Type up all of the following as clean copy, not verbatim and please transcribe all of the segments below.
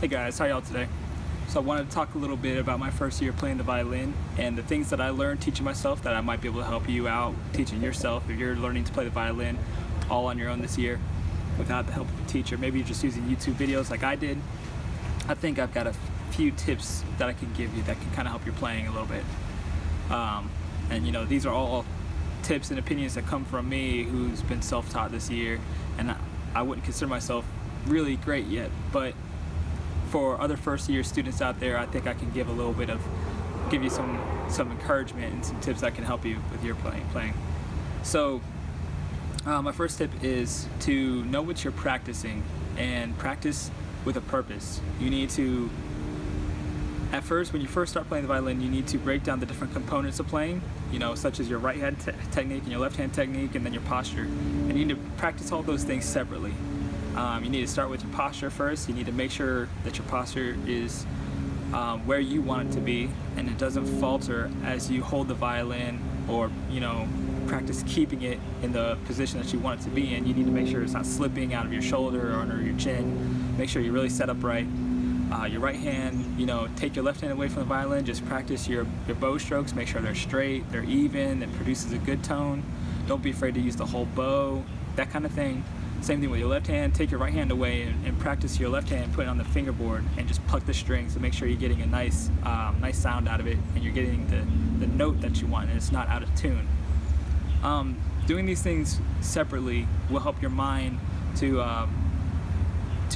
Hey guys, how y'all today? So I wanted to talk a little bit about my first year playing the violin and the things that I learned teaching myself that I might be able to help you out teaching yourself if you're learning to play the violin all on your own this year without the help of a teacher. Maybe you're just using YouTube videos like I did. I think I've got a few tips that I can give you that can kind of help your playing a little bit. And you know, these are all tips and opinions that come from me who's been self-taught this year, and I wouldn't consider myself really great yet, but for other first-year students out there, I think I can give you some encouragement and some tips that can help you with your playing. So my first tip is to know what you're practicing and practice with a purpose. You need to, at first, when you first start playing the violin, you need to break down the different components of playing, you know, such as your right hand technique and your left hand technique, and then your posture. And you need to practice all those things separately. You need to start with your posture first. You need to make sure that your posture is where you want it to be, and it doesn't falter as you hold the violin, or practice keeping it in the position that you want it to be in. You need to make sure it's not slipping out of your shoulder or under your chin. Make sure you're really set up right. Your right hand, take your left hand away from the violin. Just practice your bow strokes. Make sure they're straight, they're even, it produces a good tone. Don't be afraid to use the whole bow, that kind of thing. Same thing with your left hand. Take your right hand away and practice your left hand, put it on the fingerboard, and just pluck the strings to make sure you're getting a nice sound out of it, and you're getting the note that you want, and it's not out of tune. Doing these things separately will help your mind to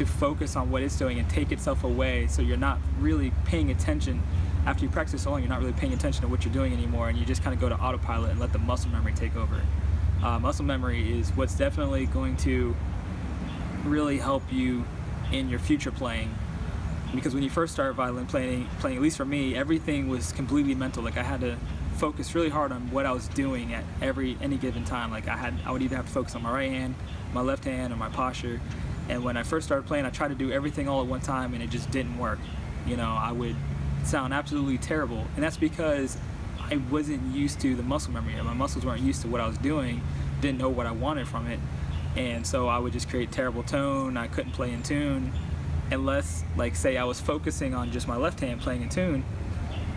focus on what it's doing and take itself away, so you're not really paying attention. After you practice so long, you're not really paying attention to what you're doing anymore, and you just kind of go to autopilot and let the muscle memory take over. Muscle memory is what's definitely going to really help you in your future playing, because when you first start violin playing, at least for me, everything was completely mental. Like, I had to focus really hard on what I was doing at any given time. Like, I would either have to focus on my right hand, my left hand, or my posture. And when I first started playing, I tried to do everything all at one time, and it just didn't work. I would sound absolutely terrible, and that's because I wasn't used to the muscle memory. My muscles weren't used to what I was doing, didn't know what I wanted from it, and so I would just create terrible tone. I couldn't play in tune unless, like, say I was focusing on just my left hand playing in tune.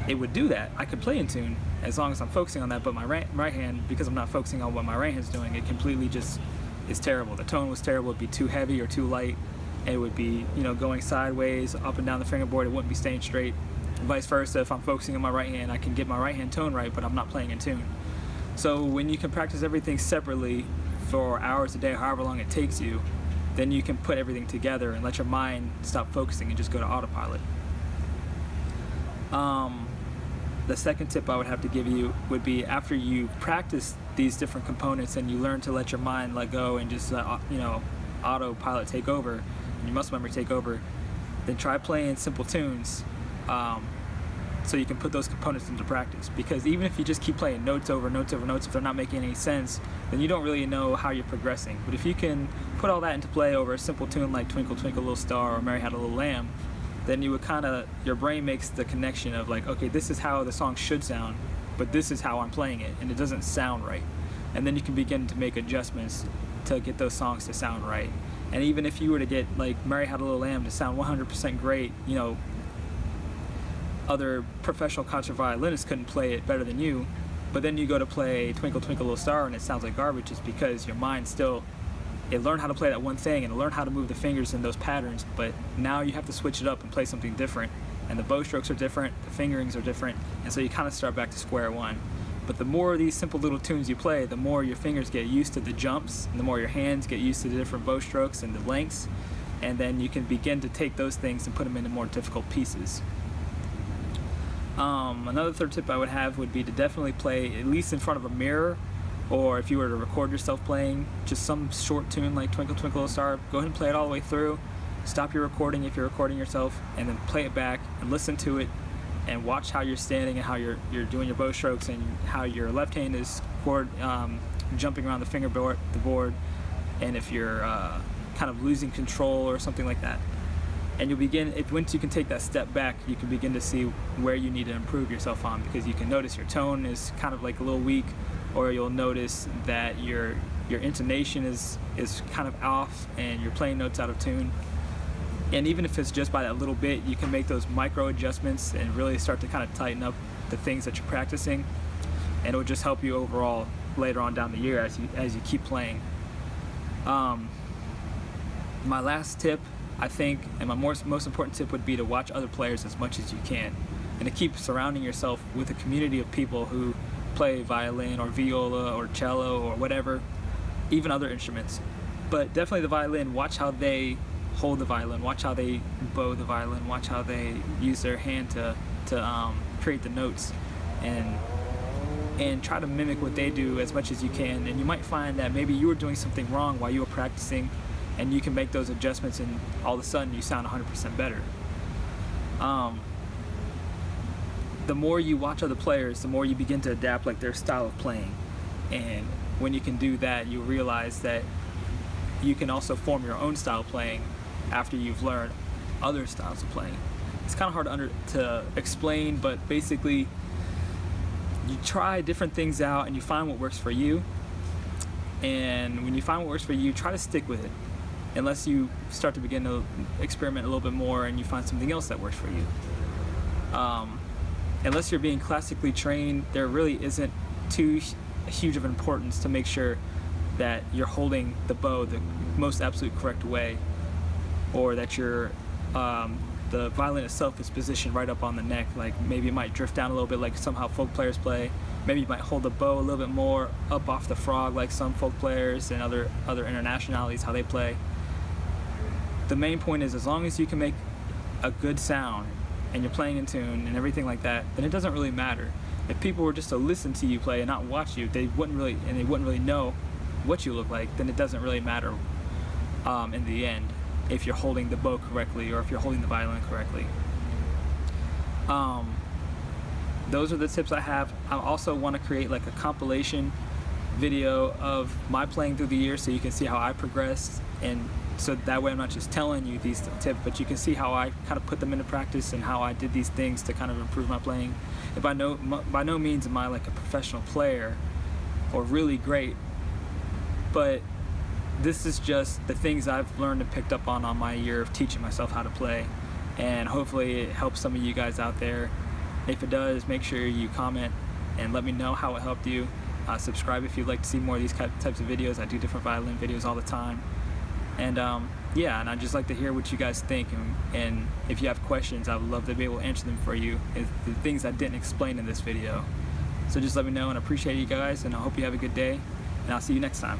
It would do that. I could play in tune as long as I'm focusing on that, but my right hand, because I'm not focusing on what my right hand's doing, it completely just is terrible. The tone was terrible. It'd be too heavy or too light. It would be, going sideways, up and down the fingerboard. It wouldn't be staying straight. Vice versa, if I'm focusing on my right hand, I can get my right hand tone right, but I'm not playing in tune. So when you can practice everything separately for hours a day, however long it takes you, then you can put everything together and let your mind stop focusing and just go to autopilot. The second tip I would have to give you would be, after you practice these different components and you learn to let your mind let go and just autopilot take over, and your muscle memory take over, then try playing simple tunes. So you can put those components into practice, because even if you just keep playing notes over notes over notes, if they're not making any sense, then you don't really know how you're progressing. But if you can put all that into play over a simple tune like Twinkle Twinkle Little Star or Mary Had a Little Lamb, then you would your brain makes the connection of, like, okay, this is how the song should sound, but this is how I'm playing it, and it doesn't sound right. And then you can begin to make adjustments to get those songs to sound right. And even if you were to get, like, Mary Had a Little Lamb to sound 100% great, other professional concert violinists couldn't play it better than you, but then you go to play Twinkle Twinkle Little Star and it sounds like garbage, just because your mind it learned how to play that one thing and learned how to move the fingers in those patterns, but now you have to switch it up and play something different, and the bow strokes are different, the fingerings are different, and so you kind of start back to square one. But the more of these simple little tunes you play, the more your fingers get used to the jumps, and the more your hands get used to the different bow strokes and the lengths, and then you can begin to take those things and put them into more difficult pieces. Another third tip I would have would be to definitely play at least in front of a mirror, or if you were to record yourself playing just some short tune like Twinkle Twinkle Little Star, go ahead and play it all the way through. Stop your recording if you're recording yourself, and then play it back and listen to it and watch how you're standing and how you're doing your bow strokes, and how your left hand is jumping around the board, and if you're kind of losing control or something like that. And once you can take that step back, you can begin to see where you need to improve yourself on, because you can notice your tone is kind of like a little weak, or you'll notice that your intonation is kind of off and you're playing notes out of tune. And even if it's just by that little bit, you can make those micro adjustments and really start to kind of tighten up the things that you're practicing, and it'll just help you overall later on down the year as you keep playing. My last tip, I think, and my most important tip would be to watch other players as much as you can, and to keep surrounding yourself with a community of people who play violin or viola or cello or whatever, even other instruments. But definitely the violin, watch how they hold the violin, watch how they bow the violin, watch how they use their hand to create the notes, and try to mimic what they do as much as you can. And you might find that maybe you were doing something wrong while you were practicing, and you can make those adjustments, and all of a sudden you sound 100% better. The more you watch other players, the more you begin to adapt like their style of playing. And when you can do that, you realize that you can also form your own style of playing after you've learned other styles of playing. It's kind of hard to explain, but basically you try different things out and you find what works for you. And when you find what works for you, try to stick with it, unless you start to begin to experiment a little bit more and you find something else that works for you. Unless you're being classically trained, there really isn't too huge of importance to make sure that you're holding the bow the most absolute correct way, or that the violin itself is positioned right up on the neck. Like maybe it might drift down a little bit like some how folk players play. Maybe you might hold the bow a little bit more up off the frog like some folk players and other internationalities how they play. The main point is, as long as you can make a good sound and you're playing in tune and everything like that, then it doesn't really matter. If people were just to listen to you play and not watch you, they wouldn't really know what you look like, then it doesn't really matter in the end, if you're holding the bow correctly or if you're holding the violin correctly. Those are the tips I have. I also want to create like a compilation video of my playing through the year, so you can see how I progressed, and so that way I'm not just telling you these tips, but you can see how I kind of put them into practice and how I did these things to kind of improve my playing. And by no means am I like a professional player or really great, but this is just the things I've learned and picked up on my year of teaching myself how to play, and hopefully it helps some of you guys out there. If it does, make sure you comment and let me know how it helped you. Subscribe if you'd like to see more of these types of videos. I do different violin videos all the time. And yeah, and I'd just like to hear what you guys think, and if you have questions, I would love to be able to answer them for you, the things I didn't explain in this video. So just let me know, and I appreciate you guys, and I hope you have a good day, and I'll see you next time.